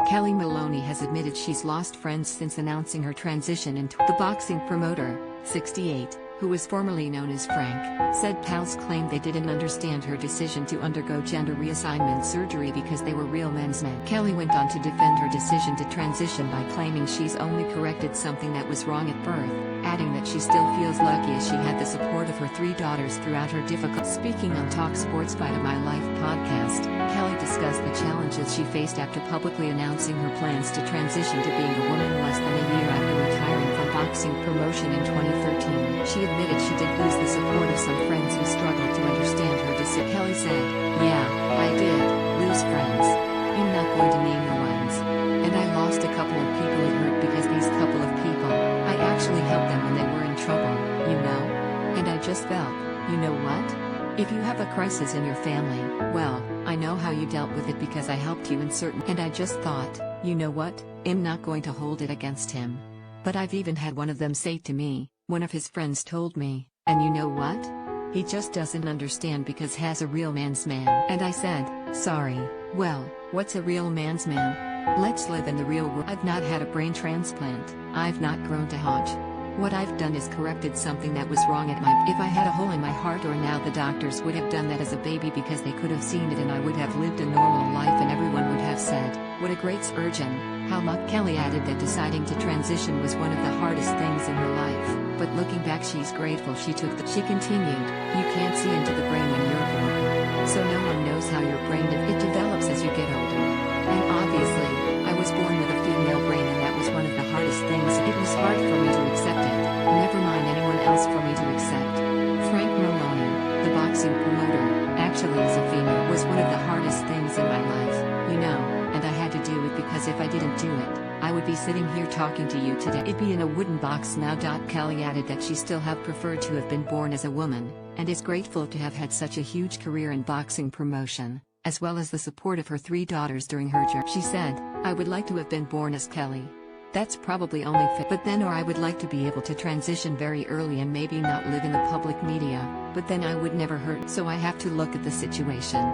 Kellie Maloney has admitted she's lost friends since announcing her transition into the boxing promoter, 68, who was formerly known as Frank, said pals claimed they didn't understand her decision to undergo gender reassignment surgery because they were real men's men. Kellie went on to defend her decision to transition by claiming she's only corrected something that was wrong at birth, adding that she still feels lucky as she had the support of her 3 daughters throughout her difficult. Speaking on talkSPORT's Fight of My Life podcast, Kellie discussed the challenges she faced after publicly announcing her plans to transition to being a woman less than a year after retiring from boxing promotion in 2013. She admitted she did lose the support of some friends who struggled to understand her decision. Kellie said, "Yeah, I did lose friends. I'm not going to name the ones. And I lost a couple of people it hurt because these couple of people, I actually helped them when they were in trouble, you know? And I just felt, you know what? If you have a crisis in your family, well, I know how you dealt with it because I helped you in certain. And I just thought, you know what? I'm not going to hold it against him. But I've even had one of them say to me, one of his friends told me, and you know what? He just doesn't understand because he's a real man's man." And I said, "Sorry, well, what's a real man's man? Let's live in the real world. I've not had a brain transplant, I've not grown to haunch. What I've done is corrected something that was wrong at my. If I had a hole in my heart or now the doctors would have done that as a baby because they could have seen it and I would have lived a normal life and everyone would have said, what a great surgeon, how much." Kellie added that deciding to transition was one of the hardest things in her life, but looking back she's grateful she took the. She continued, "You can't see into the brain when you're born. So no one knows how your brain it develops as you get older. And obviously, I was born with a female brain and that was one of the hardest things. It was hard for me to accept it, never mind anyone else for me to accept." Frank Maloney, the boxing promoter, actually is a female, was one of the hardest things in my life, you know, and I had to do it because if I didn't do it, I would be sitting here talking to you today. It'd be in a wooden box now. Kellie added that she still have preferred to have been born as a woman, and is grateful to have had such a huge career in boxing promotion, as well as the support of her 3 daughters during her journey. She said, "I would like to have been born as Kellie. That's probably only fit. But then or I would like to be able to transition very early and maybe not live in the public media, but then I would never hurt. So I have to look at the situation.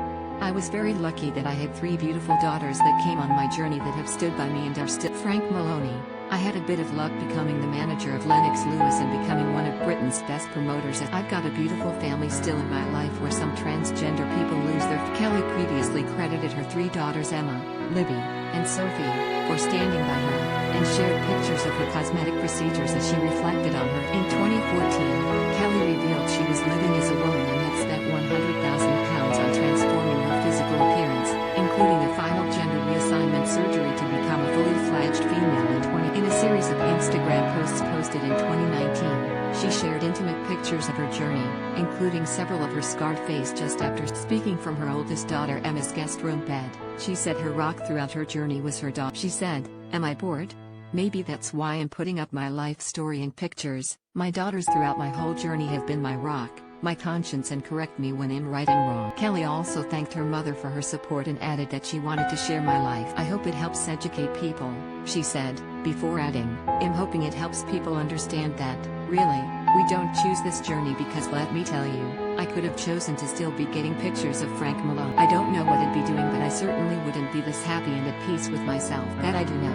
I was very lucky that I had 3 beautiful daughters that came on my journey that have stood by me and are still." Frank Maloney, "I had a bit of luck becoming the manager of Lennox Lewis and becoming one of Britain's best promoters. I've got a beautiful family still in my life where some transgender people lose their." Kellie previously credited her 3 daughters Emma, Libby, and Sophie, for standing by her, and shared pictures of her cosmetic procedures as she reflected on her. In 2014, Kellie revealed she was living as a woman and had spent £100,000 on transforming her physical appearance, including a final gender reassignment surgery to become a fully fledged female in 20. In a series of Instagram posts posted in 2019, she shared intimate pictures of her journey, including several of her scarred face just after speaking from her oldest daughter Emma's guest room bed. She said her rock throughout her journey was her daughter. She said, "Am I bored? Maybe that's why I'm putting up my life story in pictures. My daughters throughout my whole journey have been my rock, my conscience, and correct me when I'm right and wrong." Kellie also thanked her mother for her support and added that she wanted to share my life. "I hope it helps educate people," she said, before adding, "I'm hoping it helps people understand that, really, we don't choose this journey because let me tell you, I could have chosen to still be getting pictures of Frank Maloney. I don't know what I'd be doing, but I certainly wouldn't be this happy and at peace with myself. That I do know."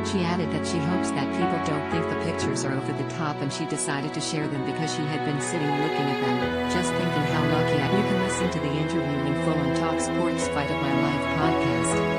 She added that she hopes that people don't think the pictures are over the top and she decided to share them because she had been sitting looking at them, just thinking how lucky I. You can listen to the interview in full on talkSPORT's Fight of My Life podcast.